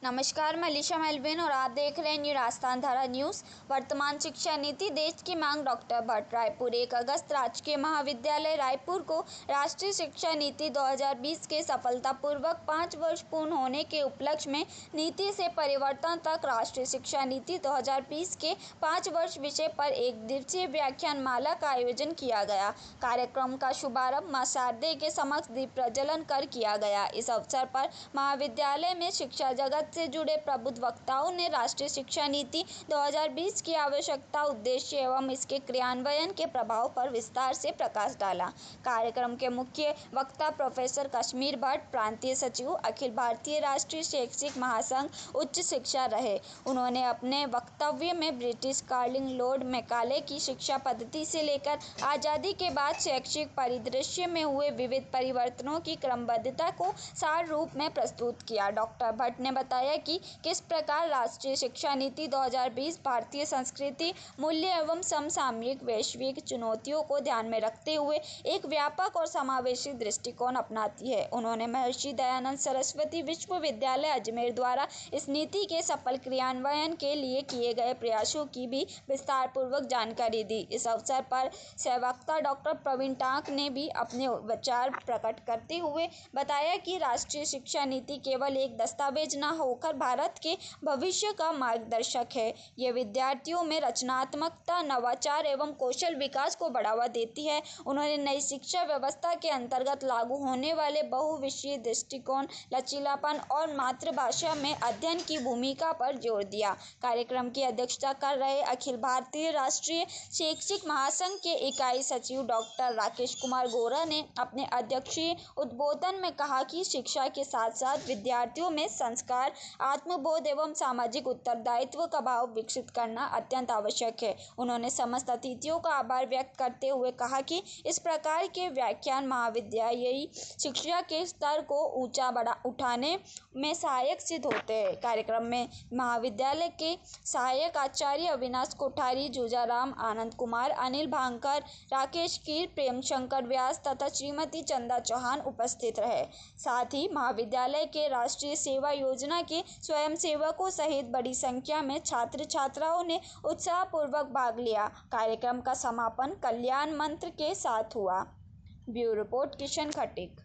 नमस्कार, मैं लिशा मेलविन और आप देख रहे हैं न्यू राजस्थान धारा न्यूज़। वर्तमान शिक्षा नीति देश की मांग। डॉक्टर भट्ट। रायपुर 1 अगस्त राजकीय महाविद्यालय रायपुर को राष्ट्रीय शिक्षा नीति 2020 के सफलतापूर्वक 5 वर्ष पूर्ण होने के उपलक्ष्य में नीति से परिवर्तन तक राष्ट्रीय शिक्षा नीति 2020 के 5 वर्ष विषय पर एक दिवसीय व्याख्यान माला का आयोजन किया गया। कार्यक्रम का शुभारंभ मां शारदे के समक्ष दीप प्रज्वलन कर किया गया। इस अवसर पर महाविद्यालय में शिक्षा जगत से जुड़े प्रबुद्ध वक्ताओं ने राष्ट्रीय शिक्षा नीति 2020 की आवश्यकता, उद्देश्य एवं इसके क्रियान्वयन के प्रभाव पर विस्तार से प्रकाश डाला। कार्यक्रम के मुख्य वक्ता प्रोफेसर कश्मीर भट्ट, प्रांतीय सचिव, अखिल भारतीय राष्ट्रीय शैक्षिक महासंघ उच्च शिक्षा रहे। उन्होंने अपने वक्तव्य में ब्रिटिश कार्लिंग लॉर्ड मैकाले की शिक्षा पद्धति से लेकर आज़ादी के बाद शैक्षिक परिदृश्य में हुए विविध परिवर्तनों की क्रमबद्धता को सार रूप में प्रस्तुत किया। डॉक्टर भट्ट ने बताया कि किस प्रकार राष्ट्रीय शिक्षा नीति 2020 भारतीय संस्कृति, मूल्य एवं समसामयिक वैश्विक चुनौतियों को ध्यान में रखते हुए एक व्यापक और समावेशी दृष्टिकोण अपनाती है। उन्होंने महर्षि दयानंद सरस्वती विश्वविद्यालय अजमेर द्वारा इस नीति के सफल क्रियान्वयन के लिए किए गए प्रयासों की भी विस्तार पूर्वक जानकारी दी। इस अवसर पर सहवक्ता डॉक्टर प्रवीण टांक ने भी अपने विचार प्रकट करते हुए बताया कि राष्ट्रीय शिक्षा नीति केवल एक दस्तावेज न होकर भारत के भविष्य का मार्गदर्शक है। ये विद्यार्थियों में रचनात्मकता, नवाचार एवं कौशल विकास को बढ़ावा देती है। उन्होंने नई शिक्षा व्यवस्था के अंतर्गत लागू होने वाले बहुविषयीय दृष्टिकोण, लचीलापन और मातृभाषा में अध्ययन की भूमिका पर जोर दिया। कार्यक्रम की अध्यक्षता कर रहे अखिल भारतीय राष्ट्रीय शैक्षिक महासंघ के इकाई सचिव डॉक्टर राकेश कुमार गोरा ने अपने अध्यक्षीय उद्बोधन में कहा कि शिक्षा के साथ साथ विद्यार्थियों में संस्कार, आत्मबोध एवं सामाजिक उत्तरदायित्व का भाव विकसित करना अत्यंत आवश्यक है। उन्होंने समस्त अतिथियों का आभार व्यक्त करते हुए कहा कि इस प्रकार के व्याख्यान महाविद्यालयी शिक्षा के स्तर को ऊंचा उठाने में सहायक सिद्ध होते हैं। कार्यक्रम में महाविद्यालय के सहायक आचार्य अविनाश कोठारी, जूजाराम, आनंद कुमार, अनिल भांकर, राकेश कीर, प्रेम शंकर व्यास तथा श्रीमती चंदा चौहान उपस्थित रहे। साथ ही महाविद्यालय के राष्ट्रीय सेवा योजना के स्वयंसेवकों सहित बड़ी संख्या में छात्र छात्राओं ने उत्साहपूर्वक भाग लिया। कार्यक्रम का समापन कल्याण मंत्र के साथ हुआ। Bureau report Kishan Khatik.